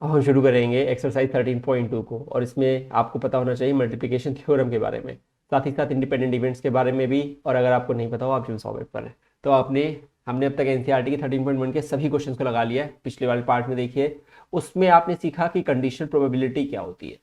अब हम शुरू करेंगे एक्सरसाइज 13.2 को, और इसमें आपको पता होना चाहिए मल्टीप्लिकेशन थ्योरम के बारे में, साथ ही साथ इंडिपेंडेंट इवेंट्स के बारे में भी। और अगर आपको नहीं पता हो आप जो सॉल्व पर है, तो हमने अब तक एनसीईआरटी के 13.1 के सभी क्वेश्चन को लगा लिया है। पिछले वाले पार्ट में देखिए, उसमें आपने सीखा कि कंडीशनल प्रोबेबिलिटी क्या होती है।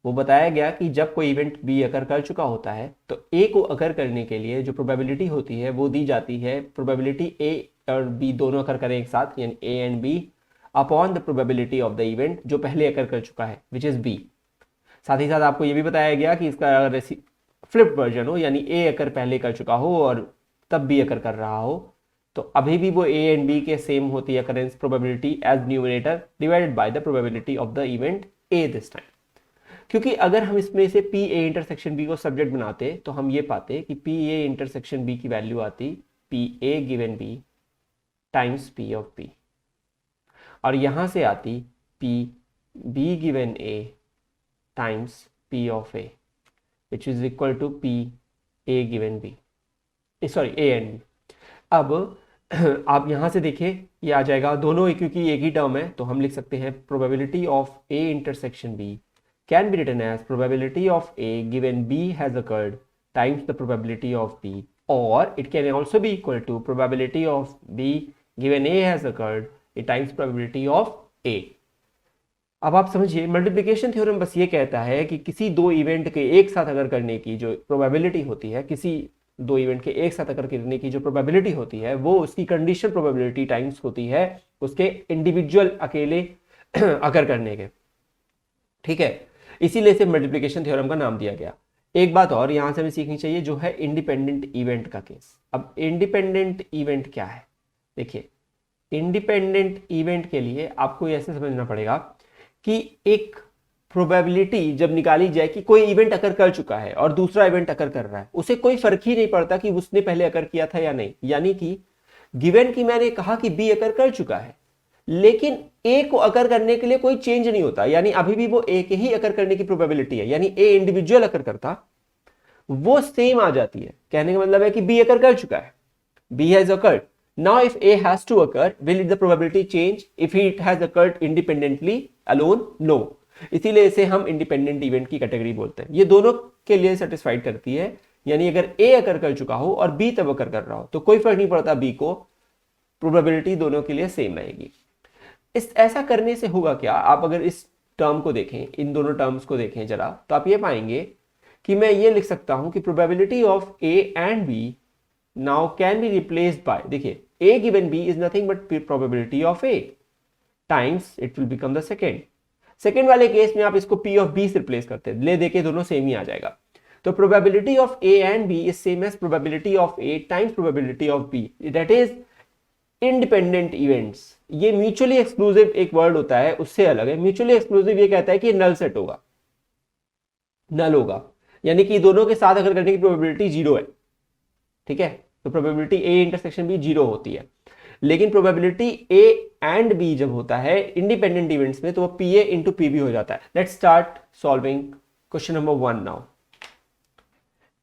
वो बताया गया कि जब कोई इवेंट बी अकर कर चुका होता है तो ए को अकर करने के लिए जो प्रोबेबिलिटी होती है वो दी जाती है, प्रोबेबिलिटी ए और बी दोनों अकर करें एक साथ, यानी A and B upon the probability of the event जो पहले अकर कर चुका है, विच इज बी। साथ ही साथ आपको यह भी बताया गया कि इसका अगर फ्लिप वर्जन हो, यानी ए अकर पहले कर चुका हो और तब बी अकर कर रहा हो, तो अभी भी वो ए एंड बी के सेम होती है occurrence probability as numerator divided by the probability of the event A this time. क्योंकि अगर हम इसमें से पी ए इंटरसेक्शन बी को सब्जेक्ट बनाते तो हम ये पाते कि पी ए इंटरसेक्शन बी की वैल्यू आती P A given B times P of B, और यहां से आती P B given A times P of A which is equal to P A given B, sorry A and B. अब आप यहां से देखिए ये आ जाएगा दोनों, क्योंकि एक ही टर्म है तो हम लिख सकते हैं probability of A intersection B can be written as probability of A given B has occurred times the probability of B, or it can also be equal to probability of B given A has occurred it times probability of A। अब आप समझिए multiplication theorem बस ये कहता है कि किसी दो इवेंट के एक साथ अगर करने की जो प्रोबेबिलिटी होती है, किसी दो इवेंट के एक साथ अगर करने की जो प्रोबेबिलिटी होती है वो उसकी कंडीशन प्रोबेबिलिटी टाइम्स होती है उसके इंडिविजुअल अकेले अगर करने के। ठीक है, इसीलिए इसे मल्टीप्लिकेशन थ्योरम का नाम दिया गया। एक बात और यहां से हमें सीखनी चाहिए, जो है इंडिपेंडेंट इवेंट का केस। अब इंडिपेंडेंट इवेंट क्या है, देखिए इंडिपेंडेंट इवेंट के लिए आपको ऐसे समझना पड़ेगा कि एक प्रोबेबिलिटी जब निकाली जाए कि कोई इवेंट अकर कर चुका है और दूसरा इवेंट अकर कर रहा है, उसे कोई फर्क ही नहीं पड़ता कि उसने पहले अकर किया था या नहीं। यानी कि गिवन की मैंने कहा कि बी अकर कर चुका है, लेकिन ए को अकर करने के लिए कोई चेंज नहीं होता, यानी अभी भी वो ए के ही अकर करने की प्रोबेबिलिटी है, यानी ए इंडिविजुअल अकर करता वो सेम आ जाती है। कहने का मतलब है कि बी अकर कर चुका है, B has occurred. Now if A has to occur, will the probability change if it has occurred independently alone? No. इसीलिए इसे हम इंडिपेंडेंट इवेंट की कैटेगरी बोलते हैं। ये दोनों के लिए सेटिस्फाइड करती है, यानी अगर ए अकर कर चुका हो और बी तब अकर कर रहा हो तो कोई फर्क नहीं पड़ता बी को, प्रोबेबिलिटी दोनों के लिए सेम रहेगी। इस ऐसा करने से होगा क्या, आप अगर इस टर्म को देखें, इन दोनों टर्म्स को देखें जरा, तो आप ये पाएंगे कि मैं ये लिख सकता हूं कि probability of A and B now can be replaced by, देखिए A given B is nothing but probability of A times it will become the second वाले केस में आप इसको पी ऑफ बी से रिप्लेस करते हैं, ले देके दोनों सेम ही आ जाएगा। तो probability of A and B is same as probability of A times probability of B, that is independent events. ये म्यूचुअली एक्सक्लूसिव एक वर्ड होता है, उससे अलग है। म्यूचुअली एक्सक्लूसिव ये कहता है कि नल सेट होगा, नल होगा, यानी कि दोनों के साथ अगर करने की प्रोबेबिलिटी जीरो है। ठीक है, तो probability A intersection B zero होती है, लेकिन प्रोबेबिलिटी ए एंड बी जब होता है इंडिपेंडेंट इवेंट्स में तो वो P A into P B हो जाता है। Let's start solving question number 1 now.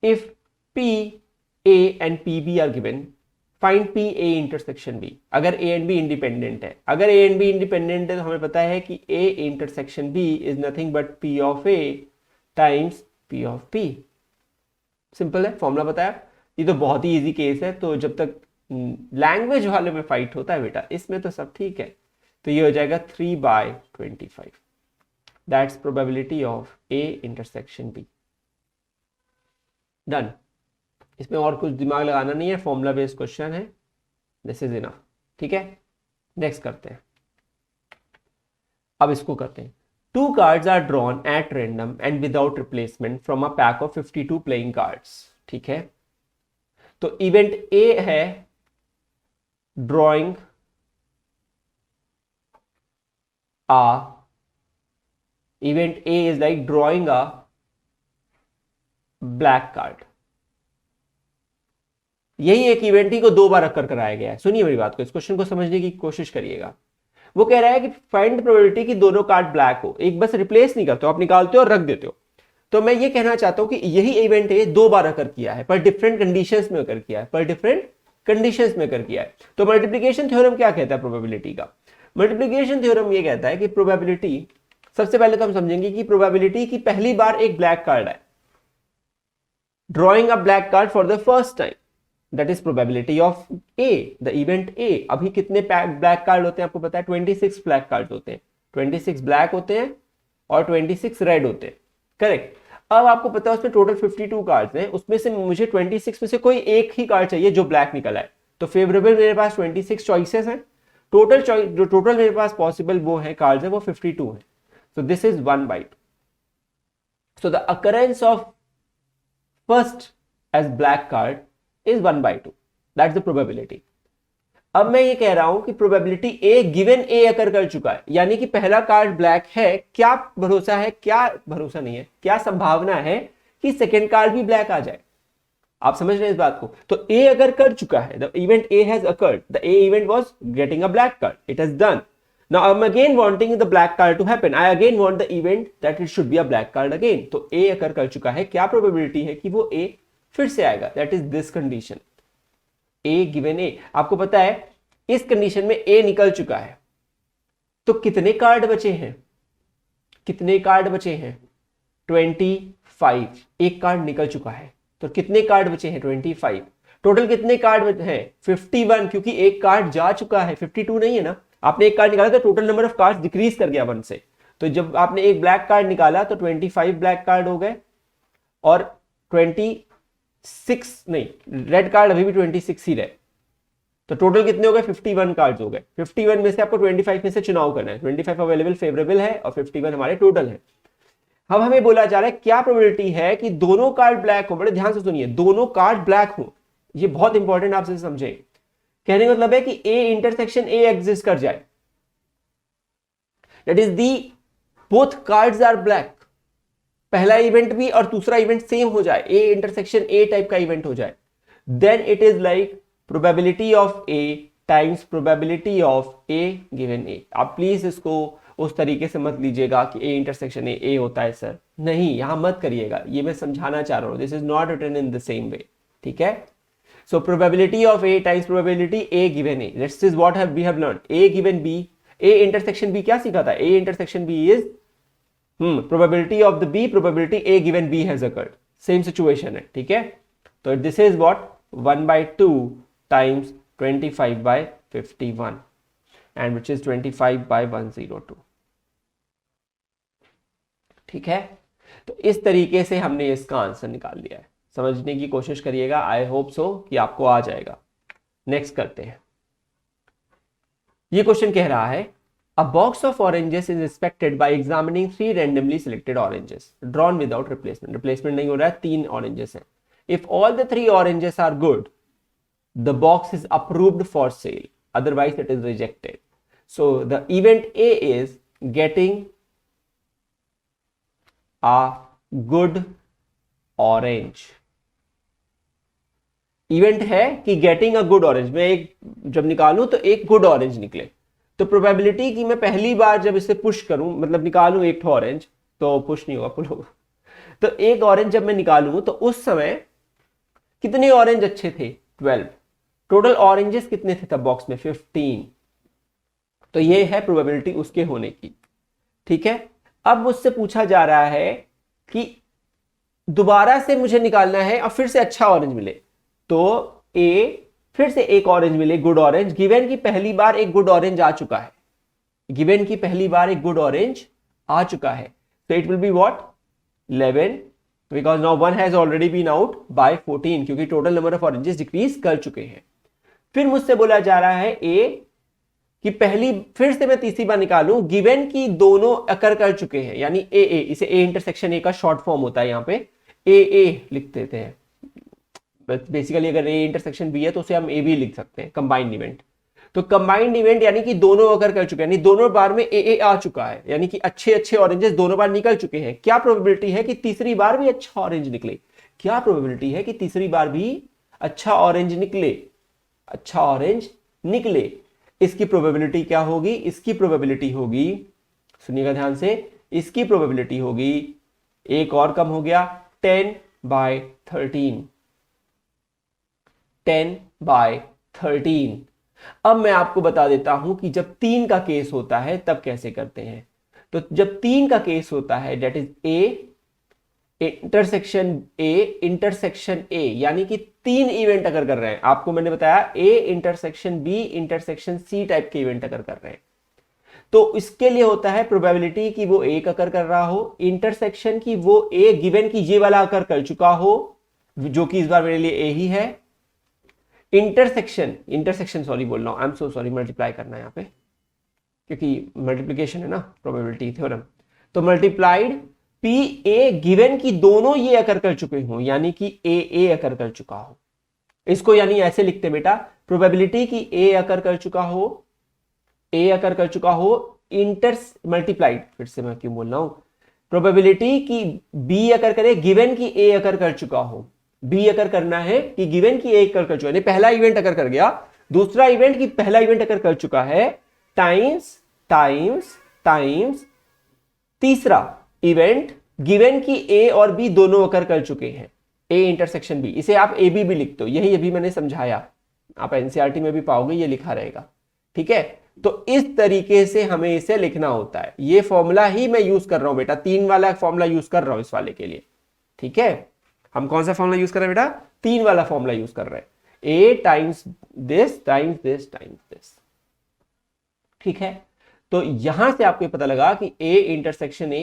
If P A and P B are given, find P A intersection B. अगर ए एंड बी इंडिपेंडेंट है, अगर ए एंड बी इंडिपेंडेंट है तो हमें पता है कि A intersection B is nothing but P of A times P of P. Simple है, फॉर्मूला बताया। ये तो बहुत ही इजी केस है, तो जब तक लैंग्वेज वाले में फाइट होता है बेटा, इसमें तो सब ठीक है। तो ये हो जाएगा 3/25, that's probability of A intersection B. Done. इसमें और कुछ दिमाग लगाना नहीं है, फॉर्मूला बेस्ड क्वेश्चन है, दिस इज इनफ। ठीक है, नेक्स्ट करते हैं। अब इसको करते हैं। 2 cards are drawn at random and without replacement from a pack of 52 playing cards. ठीक है, तो इवेंट ए है drawing ah, event A is like drawing a black card. यही एक इवेंट ही को 2 बार अकर कराया गया है। सुनिए मेरी बात को, इस क्वेश्चन को समझने की कोशिश करिएगा। वो कह रहा है कि फाइंड प्रोबेबिलिटी कि दोनों कार्ड ब्लैक हो, एक बस रिप्लेस नहीं करते हो, आप निकालते हो और रख देते हो। तो मैं ये कहना चाहता हूं कि यही इवेंट है 2 बार अकर किया है, पर डिफरेंट कंडीशंस में अकर किया है, पर डिफरेंट कंडीशंस में अकर किया है। तो मल्टीप्लिकेशन थ्योरम क्या कहता है प्रोबेबिलिटी का? मल्टीप्लिकेशन थ्योरम ये कहता है कि प्रोबेबिलिटी, सबसे पहले तो हम समझेंगे कि प्रोबेबिलिटी की पहली बार एक ब्लैक कार्ड है, drawing a black card for the first time, that is probability of A, the event ए। अभी कितने ब्लैक कार्ड होते हैं आपको पता है? 26 ब्लैक कार्ड होते हैं, 26 ब्लैक होते हैं और 26 रेड होते हैं, करेक्ट। अब आपको पता है उसमें टोटल 52 कार्ड्स हैं, उसमें से मुझे 26 में से कोई एक ही कार्ड चाहिए जो ब्लैक निकला है, तो फेवरेबल मेरे पास 26 चॉइसेस हैं, टोटल जो टोटल मेरे पास पॉसिबल वो है कार्ड्स है वो 52 है। So this is 1/2. So the occurrence of first as black card is 1/2. That's the probability. अब मैं ये कह रहा हूं कि प्रोबेबिलिटी ए गिवन ए अकर कर चुका है, यानी कि पहला कार्ड ब्लैक है, क्या भरोसा है, क्या भरोसा नहीं है, क्या संभावना है कि सेकेंड कार्ड भी ब्लैक आ जाए। आप समझ रहे हैं इस बात को? तो ए अगर कर चुका है, the event A has occurred, the A event was getting a black card, it has done. Now I'm again wanting the black card to happen. I again want the event that it should be a black card again. तो A अकर कर चुका है, क्या probability है कि वो A फिर से आएगा? That is this condition. A given A. आपको पता है इस कंडीशन में A निकल चुका है, तो कितने कार्ड बचे हैं? कितने कार्ड बचे हैं? 25। एक कार्ड निकल चुका है, तो कितने कार्ड बचे हैं? 25। टोटल कितने कार्ड हैं? 51, क्योंकि एक कार्ड जा चुका है, 52 नहीं है ना। आपने एक कार्ड निकाला तो total number of card decrease कर गया 1 से, तो जब आपने एक ब्लैक कार्ड निकाला तो 25 ब्लैक कार्ड हो गए, और 26 नहीं, रेड कार्ड अभी भी 26 ही रहे, तो टोटल कितने हो गए? 51 कार्ड्स हो गए। 51 में से आपको 25 में से चुनाव करना है, 25 अवेलेबल फेवरेबल है और 51 हमारे टोटल है। अब हमें बोला जा रहा है क्या प्रोबेबिलिटी है कि दोनों कार्ड ब्लैक हो। बड़े ध्यान से सुनिए, दोनों कार्ड ब्लैक हो, ये बहुत इंपॉर्टेंट आपसे समझे। कहने का मतलब है कि ए इंटरसेक्शन ए एग्जिस्ट कर जाए, that is the both cards are black, पहला इवेंट भी और दूसरा इवेंट सेम हो जाए, ए इंटरसेक्शन ए टाइप का इवेंट हो जाए, then it is like probability of A times probability of A given A. आप प्लीज इसको उस तरीके से मत लीजिएगा कि ए इंटरसेक्शन ए होता है सर, नहीं, यहां मत करिएगा, ये मैं समझाना चाह रहा हूं, this is not written in the same way, ठीक है। So probability of A times probability A given A. This is what we have learned. A given B, A intersection B क्या सीखा था? A intersection B is probability of the B, probability A given B has occurred. Same situation है, ठीक है। तो this is what 1/2 times 25/51 and which is 25/102, ठीक है। तो इस तरीके से हमने इसका आंसर निकाल लिया है, समझने की कोशिश करिएगा, आई होप सो कि आपको आ जाएगा। नेक्स्ट करते हैं। ये क्वेश्चन कह रहा है a box of oranges is inspected by examining 3 randomly selected oranges drawn without replacement. Replacement नहीं हो रहा है, 3 ऑरेंजेस हैं। If all the 3 oranges are good, the box is approved for sale, otherwise it is rejected. So the event A is getting a good orange. Event है कि getting a good orange, मैं एक जब निकालूं तो एक good orange निकले, तो प्रोबेबिलिटी कि मैं पहली बार जब इसे पुश करूं, मतलब निकालूं एक ऑरेंज, तो पुश नहीं होगा, पुल होगा, तो एक ऑरेंज जब मैं निकालूं तो उस समय कितने ऑरेंज अच्छे थे? 12। टोटल ऑरेंजेस कितने थे तब बॉक्स में? 15। तो ये है प्रोबेबिलिटी उसके होने की, ठीक है। अब मुझसे पूछा जा रहा है कि दोबारा से मुझे निकालना है और फिर से अच्छा ऑरेंज मिले, तो ए फिर से एक ऑरेंज मिले, गुड ऑरेंज, गिवन की पहली बार एक गुड ऑरेंज आ चुका है, गिवन की पहली बार एक गुड ऑरेंज आ चुका है, तो it will be what? 11, because now 1 has already been out by 14, क्योंकि total number of oranges decrease कर चुके हैं। फिर मुझसे बोला जा रहा है ए कि पहली, फिर से मैं तीसरी बार निकालूं, गिवन की दोनों अकर कर चुके हैं, यानी ए ए, इसे ए इंटरसेक्शन ए का शॉर्ट फॉर्म होता है, यहां पे ए ए लिख देते हैं। बेसिकली अगर ए इंटरसेक्शन बी है तो उसे हम ए बी लिख सकते हैं, कंबाइंड इवेंट। तो कंबाइंड इवेंट यानी कि दोनों अगर कर चुके हैं, यानी दोनों बार में ए ए आ चुका है, यानी कि अच्छे अच्छे ऑरेंजेस दोनों बार निकल चुके हैं। क्या प्रोबेबिलिटी है कि तीसरी बार भी अच्छा ऑरेंज निकले? क्या प्रोबेबिलिटी है कि तीसरी बार भी अच्छा ऑरेंज निकले? अच्छा ऑरेंज निकले, इसकी प्रोबेबिलिटी क्या होगी? इसकी प्रोबेबिलिटी होगी, सुनिएगा ध्यान से, इसकी प्रोबेबिलिटी होगी, एक और कम हो गया, 10/13। 10/13 अब मैं आपको बता देता हूं कि जब 3 का केस होता है तब कैसे करते हैं। तो जब 3 का केस होता है, that is A intersection A, यानी कि 3 इवेंट अगर कर रहे हैं, आपको मैंने बताया A intersection B intersection C type के इवेंट अगर कर रहे हैं, तो इसके लिए होता है प्रोबेबिलिटी कि वो ए अकर कर रहा हो, इंटरसेक्शन की वो ए गिवन की ये वाला अकर कर चुका हो, जो कि इस बार मेरे लिए ए ही है। इंटरसेक्शन सॉरी बोल रहा हूं, I am so sorry, multiply करना है यहां पे, क्योंकि मल्टीप्लीकेशन है ना, प्रोबेबिलिटी थ्योरम। तो मल्टीप्लाइड पी ए गिवन की दोनों ये अकर कर चुके हो, यानी कि ए अकर कर चुका हो। इसको यानी ऐसे लिखते बेटा, प्रोबेबिलिटी की ए अकर कर चुका हो, ए अकर कर चुका हो, मल्टीप्लाइड, फिर से मैं क्यों बोल रहा हूं, प्रोबेबिलिटी की बी अकर करे गिवन की ए अकर कर चुका हो। बी अकर करना है कि गिवन की ए अकर कर चुका है, पहला इवेंट अकर कर गया, दूसरा इवेंट की पहला इवेंट अकर कर चुका है, टाइम्स टाइम्स टाइम्स तीसरा इवेंट गिवन की ए और बी दोनों अकर कर चुके हैं, ए इंटरसेक्शन बी। इसे आप ए बी भी लिखते हो, यही अभी मैंने समझाया, आप एनसीईआरटी में भी पाओगे ये लिखा रहेगा, ठीक है। तो इस तरीके से हमें इसे लिखना होता है। ये फॉर्मूला ही मैं यूज कर रहा हूं बेटा, 3 वाला फॉर्मूला यूज कर रहा हूं इस वाले के लिए, ठीक है। हम कौन सा फॉर्मूला यूज कर रहे हैं बेटा? 3 वाला फॉर्मूला यूज कर रहे हैं, A times this times this times this, ठीक है। तो यहां से आपको पता लगा कि ए इंटरसेक्शन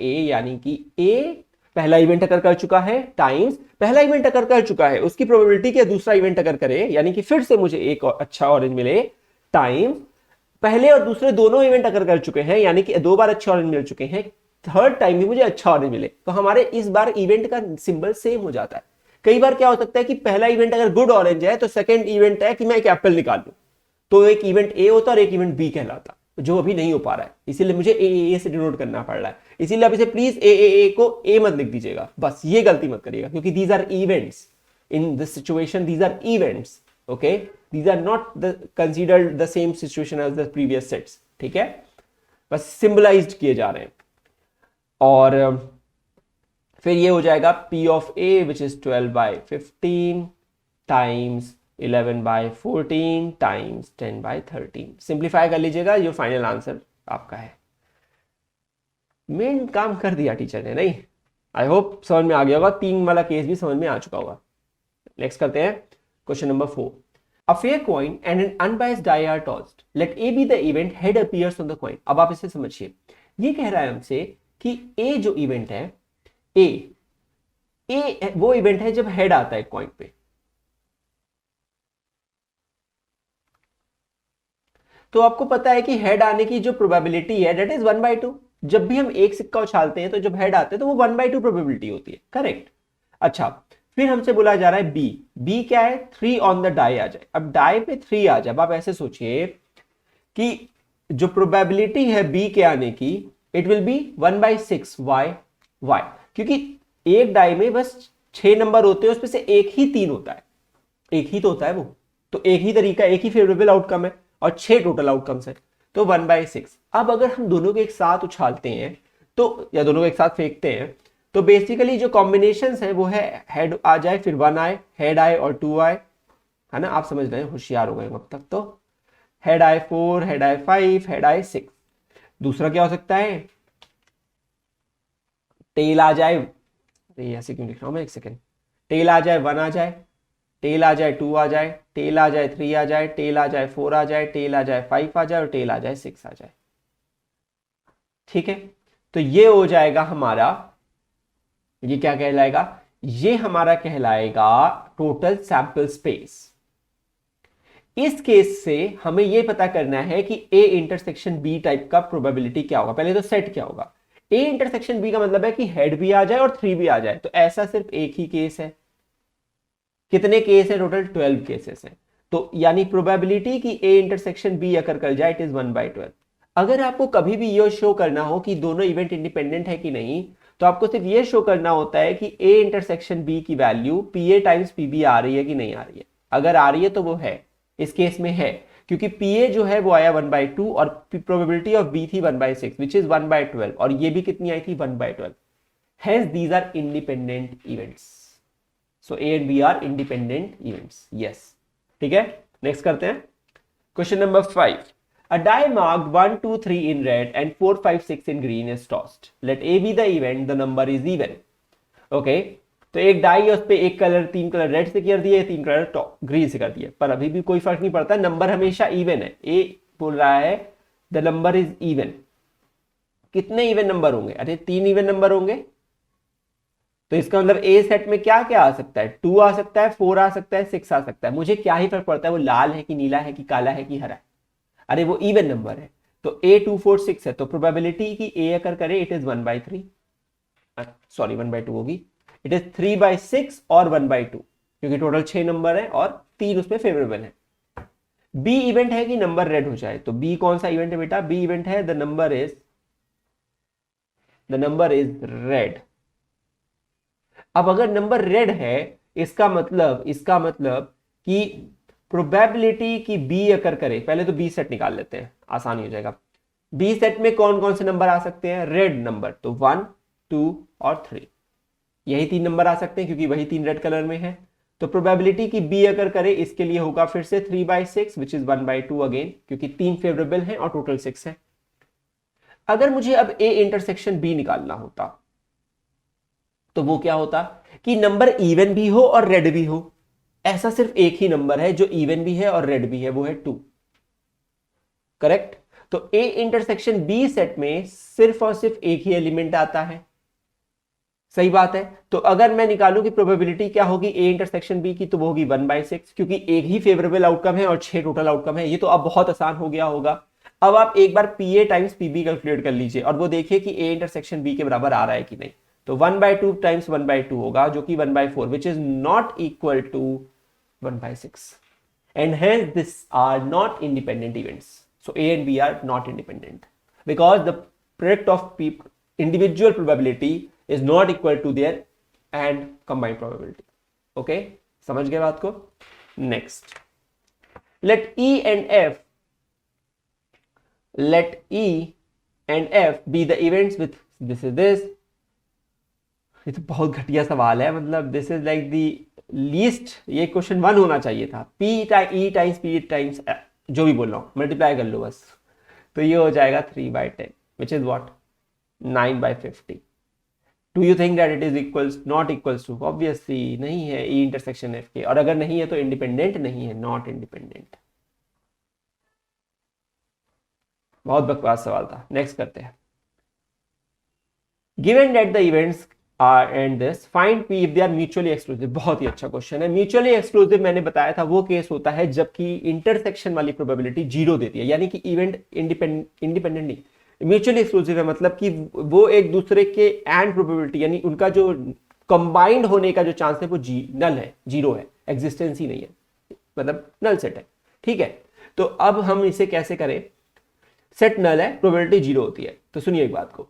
ए, यानी कि ए पहला इवेंट अकर कर चुका है, टाइम्स पहला इवेंट अकर कर चुका है, उसकी प्रोबेबिलिटी कि दूसरा इवेंट अकर करे, यानी कि फिर से मुझे एक अच्छा ऑरेंज मिले, टाइम्स पहले और दूसरे दोनों इवेंट अकर कर चुके हैं, यानी कि 2 बार अच्छे ऑरेंज मिल चुके हैं, थर्ड टाइम भी मुझे अच्छा ऑरेंज मिले। तो हमारे इस बार इवेंट का सिंबल सेम हो जाता है। कई बार क्या हो सकता है कि पहला इवेंट अगर गुड ऑरेंज है तो सेकंड इवेंट है कि मैं एक एप्पल निकाल लूं, तो एक इवेंट ए होता और एक इवेंट बी कहलाता, जो अभी नहीं हो पा रहा है, इसीलिए मुझे ए से डिनोट करना पड़ रहा है। इसीलिए आप इसे प्लीज ए को ए मत लिख दीजिएगा, बस ये गलती मत करिएगा, क्योंकि these are events in this situation, these are events, okay, these are not considered the same situation as the previous sets, ठीक है, बस सिंबलाइज्ड किए जा रहे हैं। और फिर ये हो जाएगा P of A which is 12/15 times 11/14 times 10/13। Simplify कर लीजिएगा, ये फाइनल आंसर आपका है। मेन काम कर दिया टीचर ने, नहीं? आई होप समझ में आ गया होगा, 3 वाला केस भी समझ में आ चुका होगा। नेक्स्ट करते हैं question number 4। A fair coin and an unbiased die are tossed. Let A be the event, head appears on the coin. अब आप इसे समझिए, ये कह रहा है हमसे कि A जो इवेंट है, ए वो इवेंट है जब हेड आता है कॉइन पे। तो आपको पता है कि हेड आने की जो प्रोबेबिलिटी है दैट इज 1/2। जब भी हम एक सिक्का उछालते हैं तो जब हेड आते हैं तो वो 1/2 प्रोबेबिलिटी होती है, करेक्ट। अच्छा, फिर हमसे बोला जा रहा है बी क्या है, 3 ऑन द डाई आ जाए। अब डाई पे 3 आ जाए, अब आप ऐसे सोचिए कि जो प्रोबेबिलिटी है बी के आने की, इट विल बी 1/6। वाई? क्योंकि एक डाई में बस 6 नंबर होते हैं, उसमें से एक ही 3 होता है, एक ही तो होता है वो, तो एक ही तरीका, एक ही फेवरेबल आउटकम है, और 6 टोटल आउटकम्स है, तो 1/6। अब अगर हम दोनों को एक साथ उछालते हैं तो, या दोनों को एक साथ फेंकते हैं, तो बेसिकली जो कॉम्बिनेशन है वो है हेड आ जाए, फिर 1 आए, हेड आए और 2 आए, है ना? आप समझ रहे हैं, होशियार हो गए अब तक तो। हेड आए 4, हेड आए 5, हेड आए 6। दूसरा क्या हो सकता है, टेल आ जाए, ऐसे क्यों लिख रहा हूं मैं, एक सेकेंड, टेल आ जाए 1 आ जाए, टेल आ जाए 2 आ जाए, टेल आ जाए 3 आ जाए, टेल आ जाए 4 आ जाए, टेल आ जाए 5 आ जाए, और टेल आ जाए 6 आ जाए, ठीक है। तो ये हो जाएगा हमारा, ये क्या कहलाएगा, ये हमारा कहलाएगा टोटल सैंपल स्पेस। इस केस से हमें यह पता करना है कि ए इंटरसेक्शन बी टाइप का प्रोबेबिलिटी क्या होगा। पहले तो सेट क्या होगा, ए इंटरसेक्शन बी का मतलब है कि हेड भी आ जाए और 3 भी आ जाए, तो ऐसा सिर्फ एक ही केस है। कितने केस है टोटल? 12 केसेस हैं। तो यानी प्रोबेबिलिटी कि ए इंटरसेक्शन बी अकर कर जाए, इट इज 1/12। अगर आपको कभी भी यह शो करना हो कि दोनों इवेंट इंडिपेंडेंट है कि नहीं, तो आपको सिर्फ यह शो करना होता है कि ए इंटरसेक्शन बी की value P A times P B आ रही है कि नहीं आ रही है। अगर आ रही है तो वो है, इस केस में है, क्योंकि पी ए जो है वो आया 1/2 और प्रोबेबिलिटी ऑफ बी थी 1/6 विच इज 1/12, और ये भी कितनी आई थी 1/12। Hence these are independent events. So A and B are independent events, yes, ठीक है। नेक्स्ट करते हैं Question number 5. A die marked 1, 2, 3 in red and 4, 5, 6 in green is tossed. Let A be the event, the number is even. Okay? तो एक die है, उस पर एक कलर, 3 कलर रेड से कर दिए, 3 कलर ग्रीन से कर दिए, पर अभी भी कोई फर्क नहीं पड़ता, नंबर हमेशा इवन है। ए बोल रहा है द नंबर इज इवन। कितने इवन नंबर होंगे? अरे 3 इवन नंबर होंगे। तो इसका मतलब ए सेट में क्या क्या आ सकता है? 2 आ सकता है, 4 आ सकता है, 6 आ सकता है। मुझे क्या ही फर्क पड़ता है वो लाल है कि नीला है कि काला है कि हरा है? अरे वो इवन नंबर है। तो ए 2 4 6 है, तो प्रोबेबिलिटी की ए अगर करे इट इज 1/3, सॉरी 1/2 होगी, इट इज 3/6 और 1/2, क्योंकि टोटल 6 नंबर है और 3 उसमें फेवरेबल है। बी इवेंट है कि नंबर रेड हो जाए, तो बी कौन सा इवेंट है बेटा? बी इवेंट है द नंबर इज रेड। अब अगर नंबर रेड है, इसका मतलब कि प्रोबेबिलिटी की बी अगर करे, पहले तो बी सेट निकाल लेते हैं, आसानी हो जाएगा। बी सेट में कौन कौन से नंबर आ सकते हैं? रेड नंबर, तो 1 2 और 3, यही 3 नंबर आ सकते हैं क्योंकि वही 3 रेड कलर में है। तो प्रोबेबिलिटी की बी अगर करे, इसके लिए होगा फिर से 3/6 विच इज 1/2 अगेन, क्योंकि 3 फेवरेबल हैं और टोटल 6 है। अगर मुझे अब ए इंटरसेक्शन बी निकालना होता तो वो क्या होता कि नंबर इवन भी हो और रेड भी हो। ऐसा सिर्फ एक ही नंबर है जो इवन भी है और रेड भी है, वो है 2। करेक्ट? तो ए इंटरसेक्शन बी सेट में सिर्फ और सिर्फ एक ही एलिमेंट आता है। सही बात है। तो अगर मैं निकालूं कि प्रोबेबिलिटी क्या होगी ए इंटरसेक्शन बी की, तो वो होगी 1/6, क्योंकि एक ही फेवरेबल आउटकम है और 6 टोटल आउटकम है। ये तो अब बहुत आसान हो गया होगा। अब आप एक बार पीए टाइम्स पीबी कैलकुलेट कर लीजिए और वो देखिए कि ए इंटरसेक्शन बी के बराबर आ रहा है कि नहीं। तो 1/2 टाइम्स 1/2 होगा, जो कि 1/4, which is not equal to 1/6, and hence this are not independent events. So A and B are not independent because the product of individual probability is not equal to their and combined probability. Okay, समझ गए बात को? Next, let E and F be the events with this is this. ये तो बहुत घटिया सवाल है, मतलब this is like the least, ये क्वेश्चन 1 होना चाहिए था। P E times P times जो भी बोल रहा हूँ मल्टीप्लाई कर लो बस, तो ये हो जाएगा 3/10 which is what 9/50। Do you think that it is equals not equals to? Obviously नहीं है ई इंटरसेक्शन एफ के, और अगर नहीं है तो इंडिपेंडेंट नहीं है, नॉट इंडिपेंडेंट। बहुत बकवास सवाल था। नेक्स्ट करते हैं। Given that the events and this find P if they are mutually exclusive. बहुत ही अच्छा क्वेश्चन है। म्यूचुअली एक्सक्लूसिव मैंने बताया था वो केस होता है जबकि इंटरसेक्शन वाली प्रोबेबिलिटी 0 देती है, यानी कि इवेंट इंडिपेंडेंट नहीं, म्यूचुअली एक्सक्लूसिव है, मतलब कि वो एक दूसरे के एंड प्रोबेबिलिटी, यानी उनका जो कंबाइंड होने का जो चांस है वो नल है, 0 है, एग्जिस्टेंस ही नहीं है, मतलब नल सेट है। ठीक है, तो अब हम इसे कैसे करें? सेट नल है, प्रोबेबिलिटी 0 होती है। तो सुनिए एक बात को,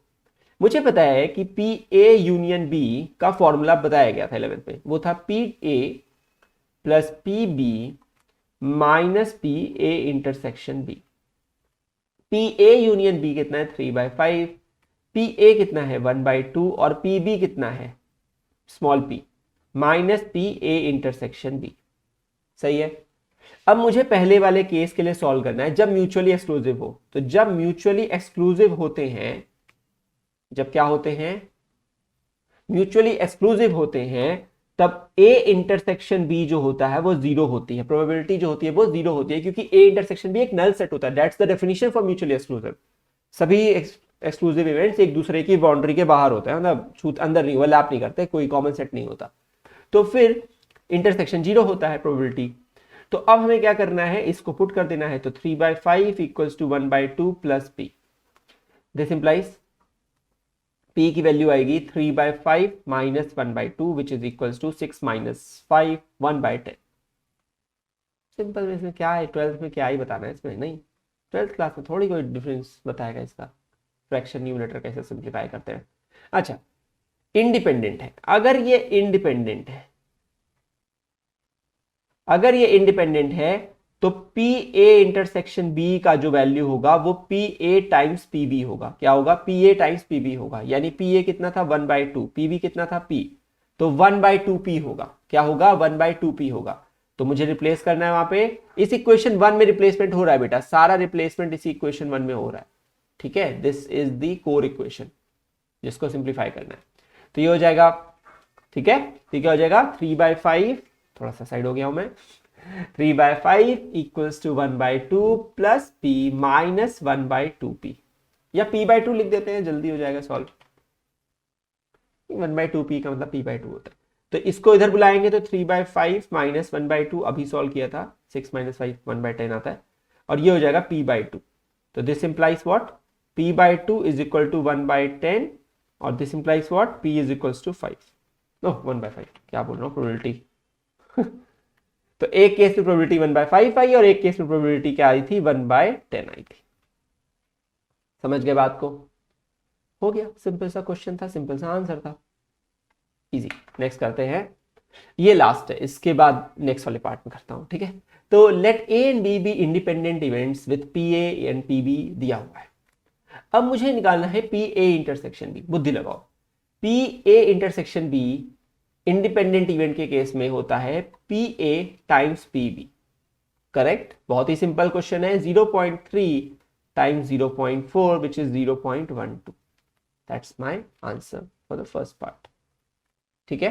मुझे पता है कि पी ए यूनियन बी का फॉर्मूला बताया गया था 11th में, वो था P A plus P B minus P A intersection B. P A union B कितना है 3/5, पी ए कितना है 1/2 और पी बी कितना है small P minus P A intersection B. सही है। अब मुझे पहले वाले केस के लिए सॉल्व करना है जब म्यूचुअली एक्सक्लूसिव हो। तो जब म्यूचुअली एक्सक्लूसिव होते हैं, जब क्या होते हैं? म्यूचुअली एक्सक्लूसिव होते हैं, तब ए इंटरसेक्शन बी जो होता है वो 0 होती है, प्रोबेबिलिटी जो होती है वो 0 होती है, क्योंकि ए इंटरसेक्शन बी एक नल सेट होता है। That's the definition for mutually exclusive. सभी एक्सक्लूसिव इवेंट्स एक दूसरे की बाउंड्री के बाहर होते हैं, मतलब अंदर नहीं, ओवरलैप नहीं करते, कोई कॉमन सेट नहीं होता। तो फिर इंटरसेक्शन 0 होता है प्रोबेबिलिटी। तो अब हमें क्या करना है? इसको पुट कर देना है। तो 3/5 equals to 1/2 plus P. This implies P की वैल्यू आएगी 3/5 minus 1/2 which is equals to 6 minus 5 1/10। Simple में इसमें क्या है? 12th में क्या ही बताना है इसमें? नहीं, 12th क्लास में थोड़ी कोई डिफरेंस बताएगा इसका, फ्रैक्शन न्यूमरेटर कैसे सिंप्लीफाई करते हैं। अच्छा, इंडिपेंडेंट है। अगर ये इंडिपेंडेंट है, अगर ये इंडिपेंडेंट है तो पी ए इंटरसेक्शन बी का जो वैल्यू होगा वो P A times P B होगा। क्या होगा? P A times P B होगा, यानी पी ए कितना था 1/2, पी बी कितना था P, तो 1/2 P होगा। क्या होगा? 1/2 P होगा। तो मुझे रिप्लेस करना है वहां पे, इस इक्वेशन 1 में रिप्लेसमेंट हो रहा है बेटा, सारा रिप्लेसमेंट इसी इक्वेशन 1 में हो रहा है, ठीक है। This is the core equation जिसको सिंप्लीफाई करना है। तो ये हो जाएगा, ठीक है, तो क्या हो जाएगा 3/5, थोड़ा सा साइड हो गया हूं मैं, 3/5 equals to 1/2 plus p minus 1/2p, या p/2 लिख देते हैं, जल्दी हो जाएगा सॉल्व। 1/2p का मतलब p/2 होता है। तो इसको इधर बुलाएंगे तो 3/5 माइनस 1/2, अभी सॉल्व किया था, 6 माइनस 5 1/10 आता है, और ये हो जाएगा p/2। तो this implies what, p/2 is equal to 1/10, और this implies what, p is equals to 5, no 1/5, क्या बोल रहा हूँ, प्रोबेबिलिटी तो एक केस में प्रोबेबिलिटी 1/5 आई और एक केस में प्रोबेबिलिटी क्या आई थी, 1/10 आई थी। समझ गए बात को, हो गया, सिंपल सा क्वेश्चन था, सिंपल सा आंसर था, इजी। नेक्स्ट करते हैं, ये लास्ट है, इसके बाद नेक्स्ट वाले पार्ट में करता हूं, ठीक है। तो let A and B be independent events with P A and P B दिया हुआ है। अब मुझे निकालना है पी ए इंटरसेक्शन बी, बुद्धि लगाओ। P A intersection B independent event के केस में होता है P A times P B, correct. बहुत ही सिंपल क्वेश्चन है, 0.3 times 0.4 which is 0.12, that's my answer for the first part, ठीक है।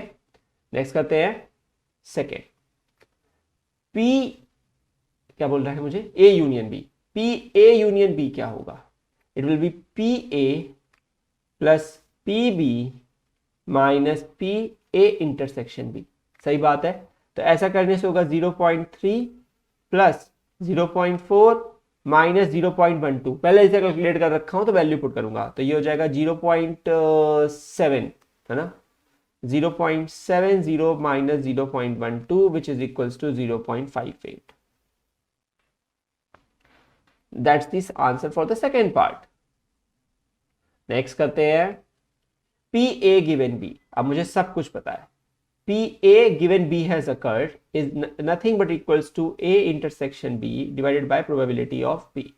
नेक्स्ट करते हैं सेकेंड, पी क्या बोल रहा है मुझे, A union B, P A union B क्या होगा, it will be P A plus P B minus P A intersection B, सही बात है। तो ऐसा करने से होगा 0.3 प्लस 0.4 माइनस 0.12, पहले इसे कैलकुलेट कर रखा हूं तो वैल्यू पुट करूंगा, तो ये हो जाएगा 0.7, है ना, 0.70 minus 0.12 which is equals to 0.58. That's this answer for the second part. Next करते हैं PA given B. अब मुझे सब कुछ पता है, PA given B has occurred is nothing but equals to A intersection B divided by probability of B.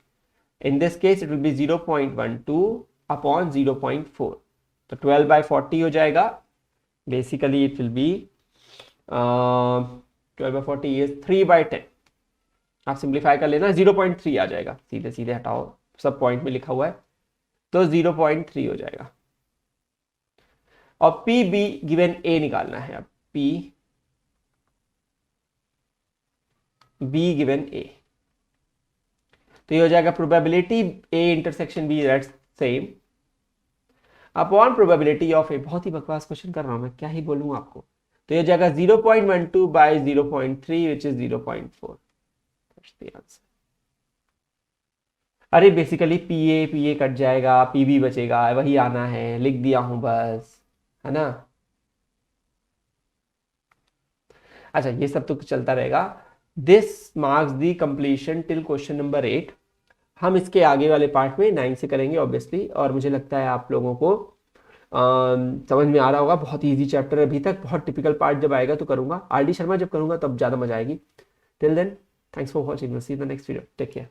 In this case it will be 0.12 upon 0.4, तो 12/40 हो जाएगा। Basically it will be 12/40 is 3/10, आप सिंप्लीफाई कर लेना, 0.3 आ जाएगा, सीधे सीधे हटाओ, सब पॉइंट में लिखा हुआ है, तो 0.3 हो जाएगा। और पी बी गिवन ए निकालना है, अब पी बी गिवन ए, तो ये हो जाएगा probability A intersection B that's same upon probability of A. बहुत ही बकवास क्वेश्चन कर रहा हूं मैं, क्या ही बोलूं आपको। तो ये जाएगा 0.12 by 0.3 which is 0.4, that's the answer. अरे बेसिकली पी ए कट जाएगा, पी बी बचेगा, वही आना है, लिख दिया हूं बस, है ना। अच्छा ये सब तो चलता रहेगा। This marks the completion till question number 8। हम इसके आगे वाले पार्ट में 9 से करेंगे ऑब्वियसली, और मुझे लगता है आप लोगों को समझ में आ रहा होगा। बहुत इजी चैप्टर अभी तक, बहुत टिपिकल पार्ट जब आएगा तो करूंगा, आर डी शर्मा जब करूंगा तब ज़्यादा मजा आएगी। Till then thanks for watching, see the next video, take care.